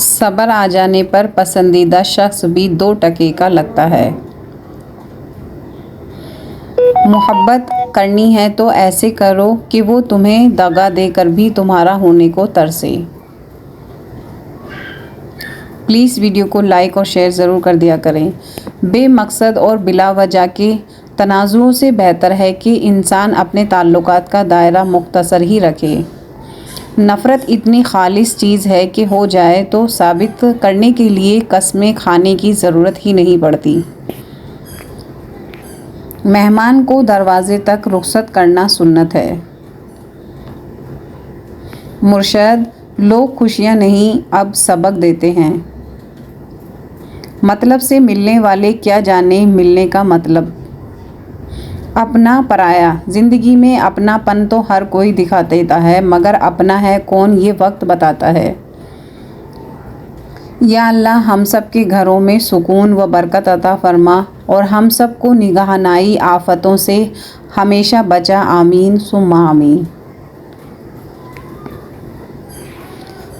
صبر آ جانے پر پسندیدہ شخص بھی 2 ٹکے کا لگتا ہے۔ محبت کرنی ہے تو ایسے کرو کہ وہ تمہیں دغا دے کر بھی تمہارا ہونے کو ترسے۔ پلیز ویڈیو کو لائک اور شیئر ضرور کر دیا کریں۔ بے مقصد اور بلا وجہ کے تنازعوں سے بہتر ہے کہ انسان اپنے تعلقات کا دائرہ مختصر ہی رکھے۔ نفرت اتنی خالص چیز ہے کہ ہو جائے تو ثابت کرنے کے لیے قسمیں کھانے کی ضرورت ہی نہیں پڑتی۔ مہمان کو دروازے تک رخصت کرنا سنت ہے۔ مرشد لوگ خوشیاں نہیں اب سبق دیتے ہیں۔ مطلب سے ملنے والے کیا جانے ملنے کا مطلب۔ اپنا پرایا، زندگی میں اپنا پن تو ہر کوئی دکھا دیتا ہے مگر اپنا ہے کون یہ وقت بتاتا ہے۔ یا اللہ ہم سب کے گھروں میں سکون و برکت عطا فرما اور ہم سب کو نگہداشت آفتوں سے ہمیشہ بچا، آمین ثم آمین۔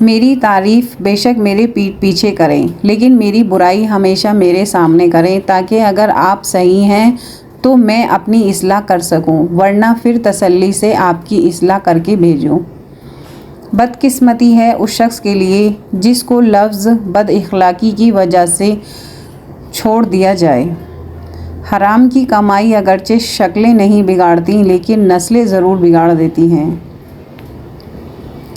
میری تعریف بے شک میرے پیٹھ پیچھے کریں لیکن میری برائی ہمیشہ میرے سامنے کریں تاکہ اگر آپ صحیح ہیں تو میں اپنی اصلاح کر سکوں ورنہ پھر تسلی سے آپ کی اصلاح کر کے بھیجوں۔ بدقسمتی ہے اس شخص کے لیے جس کو لفظ بد اخلاقی کی وجہ سے چھوڑ دیا جائے۔ حرام کی کمائی اگرچہ شکلیں نہیں بگاڑتی لیکن نسلیں ضرور بگاڑ دیتی ہیں۔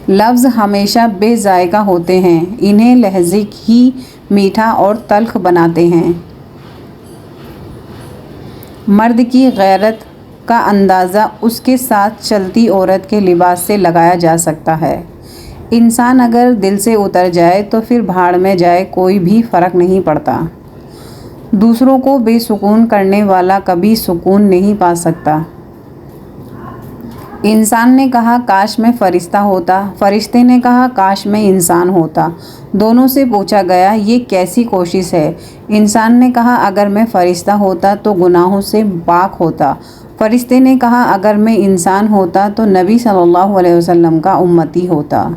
لفظ ہمیشہ بے ذائقہ ہوتے ہیں، انہیں لہجے ہی میٹھا اور تلخ بناتے ہیں۔ مرد کی غیرت کا اندازہ اس کے ساتھ چلتی عورت کے لباس سے لگایا جا سکتا ہے۔ انسان اگر دل سے اتر جائے تو پھر بھاڑ میں جائے کوئی بھی فرق نہیں پڑتا۔ دوسروں کو بے سکون کرنے والا کبھی سکون نہیں پا سکتا۔ انسان نے کہا کاش میں فرشتہ ہوتا، فرشتے نے کہا کاش میں انسان ہوتا۔ دونوں سے پوچھا گیا یہ کیسی کوشش ہے؟ انسان نے کہا اگر میں فرشتہ ہوتا تو گناہوں سے پاک ہوتا۔ فرشتے نے کہا اگر میں انسان ہوتا تو نبی صلی اللہ علیہ وسلم کا امتی ہوتا۔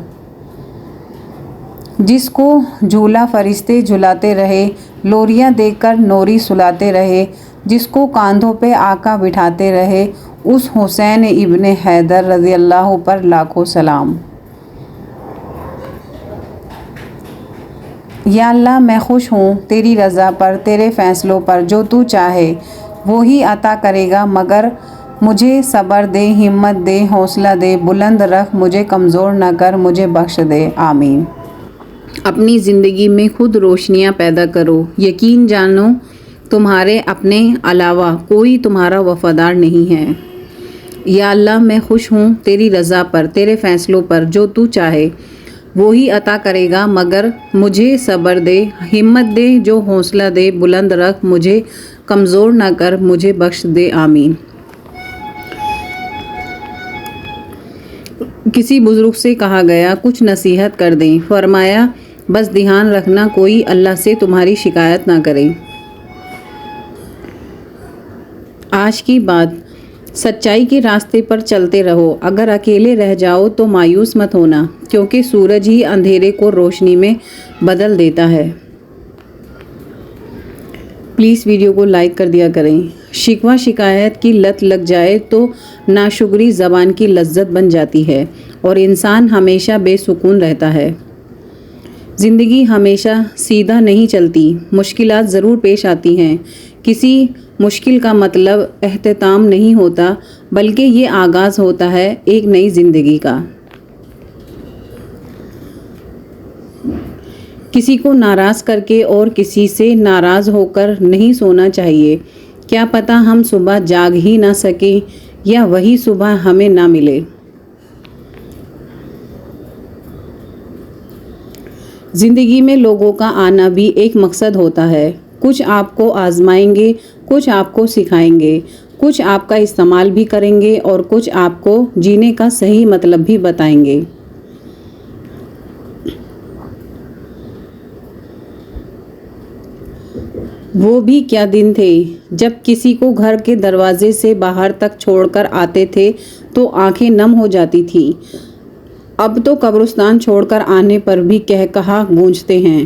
جس کو جھولا فرشتے جھلاتے رہے، لوریاں دے کر نوری سلاتے رہے، جس کو کاندھوں پہ آقا بٹھاتے رہے، اس حسین ابن حیدر رضی اللہ پر لاکھوں سلام۔ یا اللہ میں خوش ہوں تیری رضا پر، تیرے فیصلوں پر، جو تو چاہے وہی عطا کرے گا مگر مجھے صبر دے، ہمت دے، حوصلہ دے، بلند رکھ، مجھے کمزور نہ کر، مجھے بخش دے، آمین۔ اپنی زندگی میں خود روشنیاں پیدا کرو، یقین جانو تمہارے اپنے علاوہ کوئی تمہارا وفادار نہیں ہے۔ یا اللہ میں خوش ہوں تیری رضا پر، تیرے فیصلوں پر، جو تو چاہے وہی عطا کرے گا مگر مجھے صبر دے، ہمت دے، جو حوصلہ دے، بلند رکھ، مجھے کمزور نہ کر، مجھے بخش دے، آمین۔ کسی بزرگ سے کہا گیا کچھ نصیحت کر دیں، فرمایا بس دھیان رکھنا کوئی اللہ سے تمہاری شکایت نہ کرے۔ آج کی بات، سچائی کے راستے پر چلتے رہو، اگر اکیلے رہ جاؤ تو مایوس مت ہونا کیونکہ سورج ہی اندھیرے کو روشنی میں بدل دیتا ہے۔ پلیز ویڈیو کو لائک کر دیا کریں۔ شکوہ شکایت کی لت لگ جائے تو ناشکری زبان کی لذت بن جاتی ہے اور انسان ہمیشہ بے سکون رہتا ہے۔ زندگی ہمیشہ سیدھا نہیں چلتی، مشکلات ضرور پیش آتی ہیں۔ کسی مشکل کا مطلب اختتام نہیں ہوتا بلکہ یہ آغاز ہوتا ہے ایک نئی زندگی کا۔ کسی کو ناراض کر کے اور کسی سے ناراض ہو کر نہیں سونا چاہیے، کیا پتہ ہم صبح جاگ ہی نہ سکیں یا وہی صبح ہمیں نہ ملے۔ زندگی میں لوگوں کا آنا بھی ایک مقصد ہوتا ہے، کچھ آپ کو آزمائیں گے، کچھ آپ کو سکھائیں گے، کچھ آپ کا استعمال بھی کریں گے اور کچھ آپ کو جینے کا صحیح مطلب بھی بتائیں گے۔ وہ بھی کیا دن تھے جب کسی کو گھر کے دروازے سے باہر تک چھوڑ کر آتے تھے تو آنکھیں نم ہو جاتی تھیں، اب تو قبرستان چھوڑ کر آنے پر بھی کہا گونجتے ہیں۔